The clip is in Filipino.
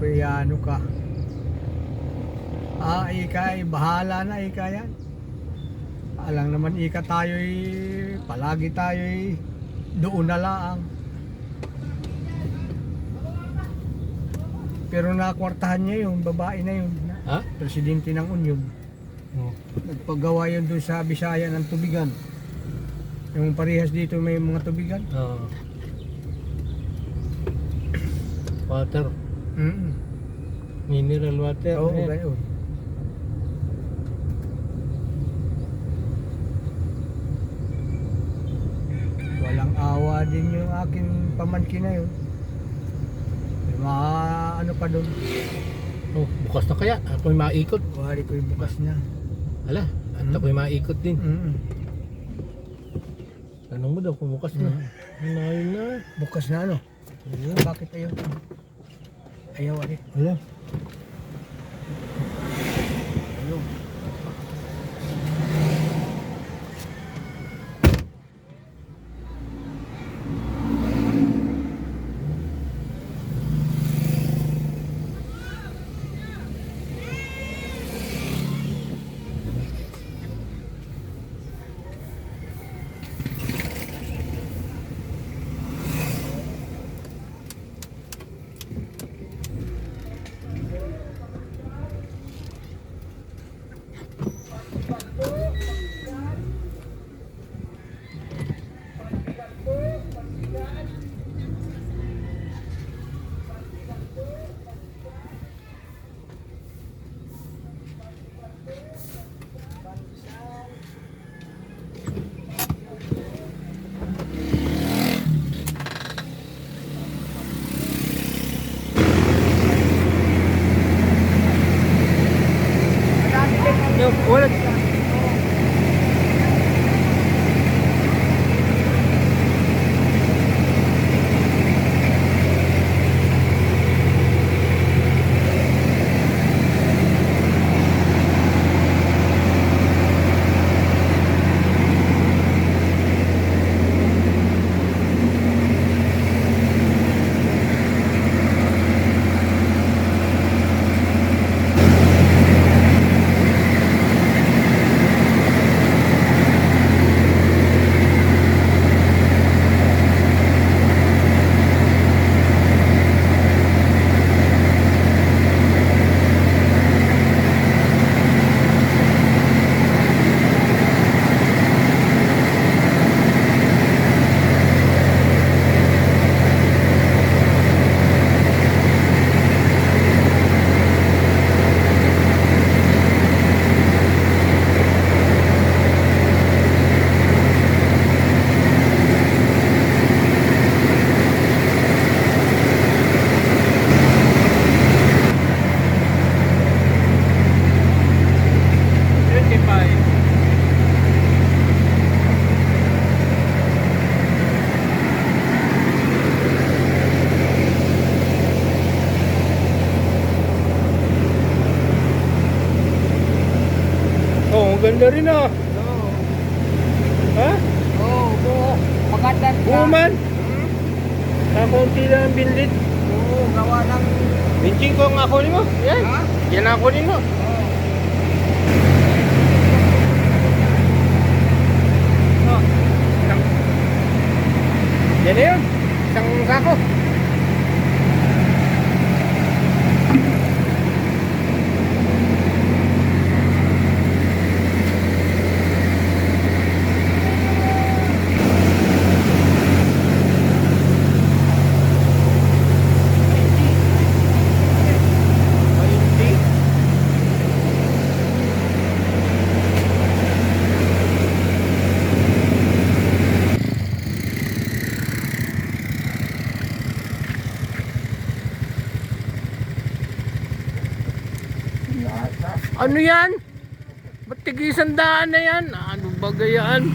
ko ano ka. Ika bahala na ika yan. Alang naman ika tayo'y palagi tayo'y doon na lang. Pero nakwartahan niya yung babae na yun. Ha? Presidente ng Union. Oh. Nagpagawa yun doon sa Bisaya ng tubigan. Yung parehas dito may mga tubigan. Oo. Water. Mineral water. Oo, eh. gayon. Walang awa din yung aking pamangkin na yun. May mga ano pa doon. Oh, bukas na kaya. Ako'y maikot. Wari ko yung bukas na. Ala, at ako'y maikot din. Tanong mo daw kung bukas na. Ayun na. Bukas na ano? Ayun. Bakit ayaw? Ayaw ulit. Ala. Ayaw. Wala. Oh, ang ganda rin ah. Oo. Ha? Oo, buo. Maganda ka. Buo man. Kakunti lang ang binlit. Oo, gawa ng... Benching ko ang kunin mo. Yan. Ha? Yan ang kunin mo. Oo. Oh. Yan na yun. Isang sako. Ano yan? Ba't tig-100 na yan? Ano ba gayaan?